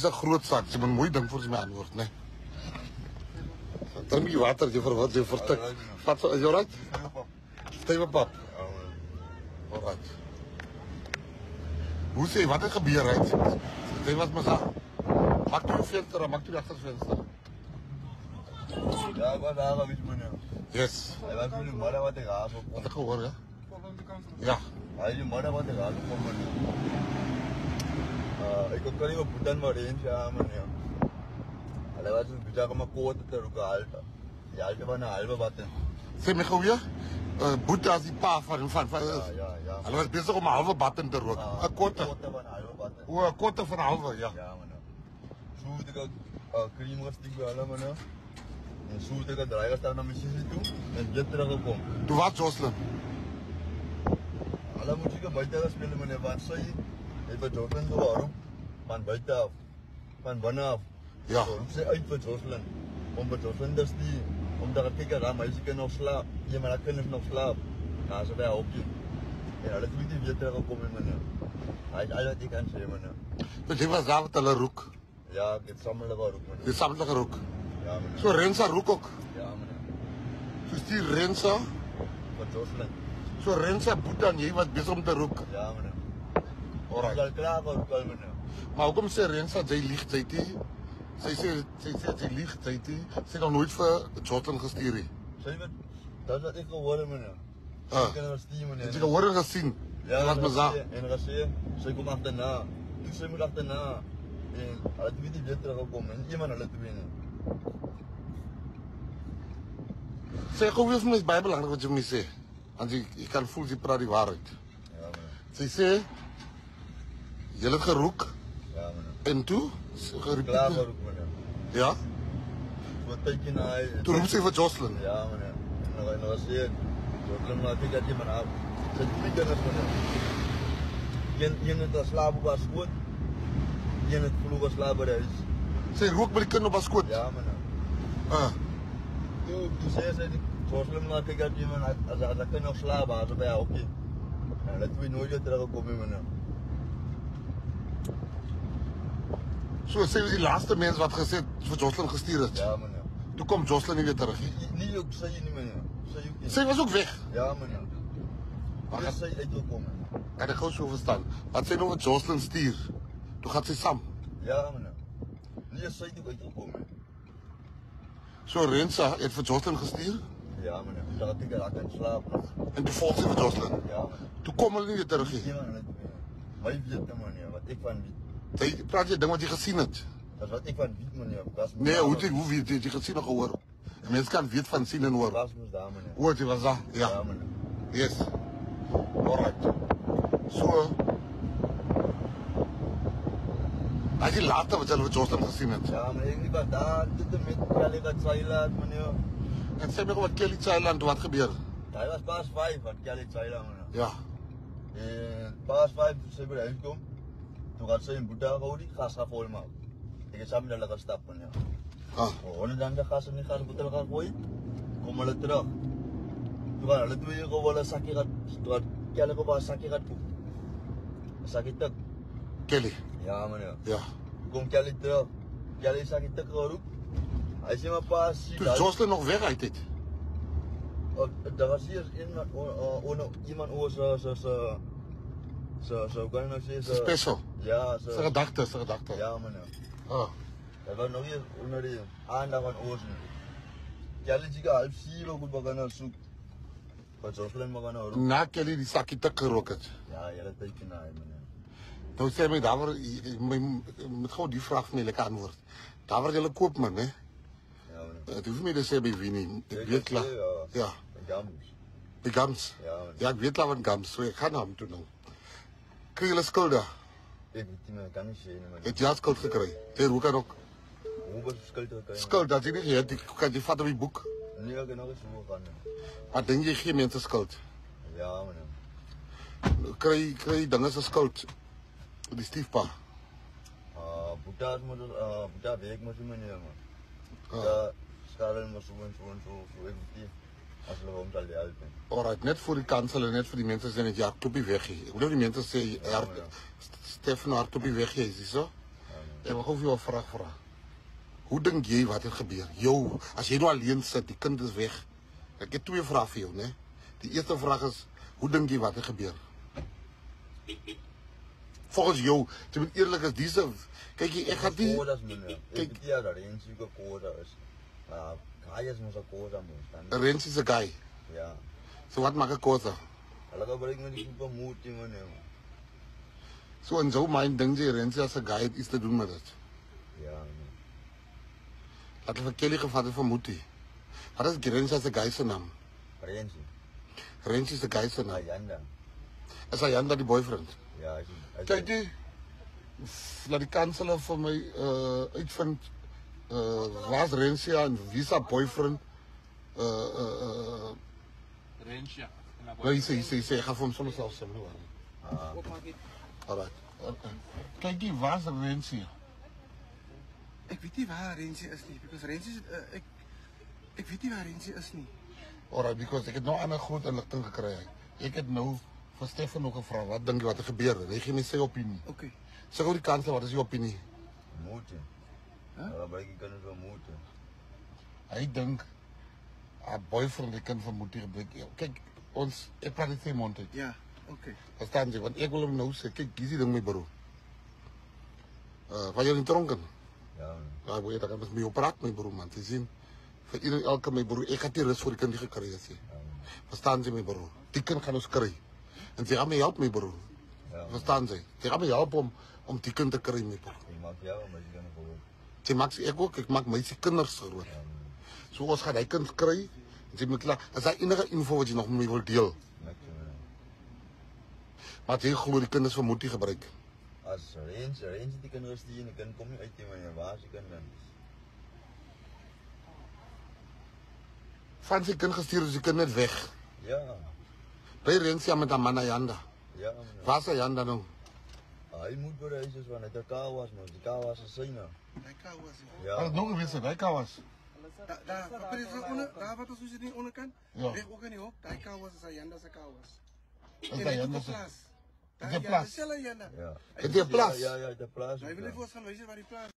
is 'n groot saak. Jy moet mooi dink voor jy my antwoord, né? Drink jy water, jy verwat, jy vertik. Vat so, is jy alright? Stywe pap. Alright. Hoe sê, wat het gebeur, right? Jy was my gaan. Maak toe jou venster, maak toe die agtervenster. Ja, ik was daar al iets meneer. Yes. Hij was nu maar wat ik haast op. Wat ek gehoor, ja? Ja. Hij is maar wat ik haast op meneer. Ik kon niet op putan maar eens ja meneer. Hij was een beetje maar koot te roken alta. Ja, hij was een halve watten. Sê my gou weer. Boeta is die pa van. Ja. Hulle was besig om 'n halwe batten te rook. 'n Kotte. Koot van een halve watten. O, 'n kotte van 'n halwe, ja. Ja meneer. Zo moet ik cream rustig bij alle meneer. En zo moet ik draaien staan naar mijn sissie toe. En dit teruggekomen. Toe wat Jocelyn? Alle moet ik buiten spelen meneer. Want zij heeft bij Jocelyn gehoord. Van buiten af. Van binnen af. Ja. So, sy uit vir Jocelyn. Om by Jocelyn te stuur. Om te kyk dat meisie kan nog slaap. Ja, maar dat kinders nog slaap. Nou, so by hokkie. En hulle het nie weer teruggekom in meneer. Hy het al wat ek kan sê meneer. Dus jy was daar met hulle roek. Ja, ek het saam hulle geroep meneer. Die samelike roek. Ja meneer. So Rensa roek ook. Ja meneer. So die Rensa, Vir Jocelyn. so Rensa Boeta en jy was besig om te roek. Ja meneer. Alright. Ons al klaar geroep al meneer. Maar hoekom sê Rensa jy lieg, sy het nie? Sy sê sy lieg, sy het nie. Sy het nog nooit vir Jocelyn gestuur nie. Sy weet, dat wat ek gehoor het meneer. Sy kan stuur meneer. Het jy gehoor en gesien? Ja, Wat mens daar? en gesê, sy kom agterna. Toe sy moet agterna. En hulle het weet nie weer teruggekom en iemand hulle twee nie. Sê gou weer vir my, is baie belangrik wat jy vir my sê. Want jy kan voel jy praat die waarheid. Ja meneer. Sy sê jy het geroek Ja meneer. en toe Klaar geroep. geroep meneer. Ja? So tydjie na hy. Toe roep sy vir Jocelyn. Ja meneer. En dan was hy Jocelyn maar kyk dat jy maar af. Sy het nie kinders meneer. Een het geslaap op haar skoot. Een het vroeg geslaap by die huis. Sy rook by die kind op haar skoot. Ja meneer. Toe sê sy Jocelyn maar kyk dat jy maar as hy kan nog slaap, as by haar hokkie. En hulle het weer nooit weer teruggekom nie meneer. So sy was die laaste mens wat gesê het vir Jocelyn gestuur het. Ja meneer. Toe kom Jocelyn nie weer terug nie. Nie ook sy nie meneer. Sy ook nie. Sy was ook weg. Ja meneer. Maar Waar sy uitgekom? kan ek gou so verstaan. Wat sy nou vir Jocelyn stuur. Toe gaan sy saam. Ja meneer. Nie sy het ook uitgekom nie. So Rensa het vir Jocelyn gestuur Ja meneer. Toe dat ek daar kan slaap. en toe volg sy vir Jocelyn. Ja meneer. Toe kom hulle nie weer terug nie. Iemand hulle twee. My weet meneer, wat ek van weet. Jy praat jy ding wat jy gesien het. Dat wat ek van weet meneer. Was Nee, hoe weet jy gesien of gehoor? Mense kan weet van sien en hoor. Was mos daar meneer. Hoor jy was daar? Ja Ja. meneer. Yes. Alright. So as jy later wat jy vir Jocelyn gesien het. Ja meneer, ek was daar dit met Kelly wat sy laat meneer. En sê my gou wat Kelly Thailand wat gebeur? Hy was pas 5 wat Kelly sy laat meneer. Ja. En pas 5 sy by die huis kom. Toe gaan sy in Boeta gehou die gas gaan vol maak. Ek het saam met hulle gestap meneer. Hulle dan die gas in die gasbotel gaan gooi. Kom hulle terug. Toe gaan hulle twee gou hulle sakkie gaan toe Kelly gou 'n sakkie gaan koop. 'n Sakkie tik. Kelly. Ja meneer. Ja. Kom Kelly terug. Kelly sakkie tik geroep. Hy sê maar pas sien Toe Jocelyn nog weg uit het. daar was hier iemand oor so kan nou sê so Special. ja Sy so gedagte. ja meneer. Dat was nog hier onder die aandag van oors nie. Kelly jy gaan 6:30 goed begin soek. Wat Jocelyn maar gaan roep. Na Kelly die sakkie tik gerook het. Ja, julle tydjie na hy meneer. Nou sê my daaroor met gou die vraag vir my lekker antwoord. Daar waar jy koop man, hè? Ja meneer. Dit hoef nie te sê by wie nie. Ek weet klaar. Ja. Gams. Die Gams. Ja meneer. Ja, ek weet klaar van Gams. So ek gaan na hom toe nou. Kry jy skulde? Ek weet nie meer, kan nie sê nie meneer. Het jy skuld gekry? Jy rook dan ook. Hoe was skuld gekry? Skuld dat jy nie het, kan jy vat op die boek. Nee, ek het nog eens hoe gaan nie. Maar dink jy gee mense skuld? Ja meneer. Kry dinge se skuld. Die stiefpa. Boeta moet Boeta werk moet meneer man. Ja, skade moet so ek weet as hulle hom sal help. Alright, net vir die kansel en net vir die mense sê net ja, klopie weg hier. Ek wil die mense sê Stefan Hartopie weg hier, is dit so? Ek wil gou vir jou 'n vraag vra. Hoe dink jy wat het gebeur? Jou, as jy nou alleen sit, die kind is weg. Ek het 2 vrae vir jou, né? Die eerste vraag is, hoe dink jy wat het gebeur? Volgens jou, jy moet eerlik is, dis kyk jy, ek gaan nie kyk ja, daar is seker koda is. Gaai is mos 'n koda mos. Rensie is 'n guy. Ja. So wat maak 'n koda? Hulle gaan bring met die moeite man. So in so mind dink jy Rensie as 'n guy het iets te doen met dit. Ja. Laat ek vir Kelly gevat het van Moetie. Wat is Rensie as 'n guy se naam? Rensie. Rensie is 'n guy se naam. Ayanda. Is Ayanda die boyfriend? Ja, Kyk jy, laat die kanselaar vir my uitvind was Rensie en wie se boyfriend Rensie. Nee, sê, ek gaan vir hom sommer self sê, nou. Alright. Kyk jy, was Rensie? Ek weet nie waar Rensie is nie, because Rensie ek weet nie waar Rensie is nie. Alright, because ek het nou 'n groot inligting gekry. Ek het nou vir Stefan ook gevra, wat dink jy wat gebeur het? Hy gee my sy opinie. Okay. Sê gou die kanselaar, wat is jou opinie? moeite. Hulle bring die kinders van moeite. Hy dink 'n boyfriend die kind van Moetie gebruik. Kyk, ek praat dit nie mond uit. Ja, okay. Verstaan jy? Want ek wil hom nou sê, kyk, dis die ding my broer. Van jou in tronken? Ja. Ja, weet ek, met my op praat my broer man. Jy sien, vir iedereen elke my broer, ek het die rus vir die kind gekry het. Verstaan jy my broer? Die kind gaan ons kry. En jy gaan my help my broer. Ja. Verstaan jy? Jy gaan my help om die kind te kry my broer. Ek maak jou met die kinders groot. Jy maak ek ook, ek maak my se kinders groot. So ons gaan hy kind kry. En jy moet klaar. As daar enige info wat jy nog met my wil deel. Maar jy glo die kinders van Moetie gebruik. As Rensie die kinders die en die kind kom nie uit nie, wanneer waar is die kinders? Van sy kind gestuur is die kind net weg. Ja. By Rensie met 'n man Ayanda. Ja. Waar is Ayanda nou? Hy moet by die huis is want hy het 'n kawas mos, die kawas is syne. Hy kou was. Ja. Wat nog gewees het, hy kawas. Daar wat ons is nie onderkant. Ja. Reg ook in die hok. Daai kou was is Ayanda se kou was. Is Ayanda se. Daai Is die plaas? Ayanda. Ja. Het jy 'n plaas? Ja, ja, die plaas. Hy wil net vir ons gaan wys waar die plaas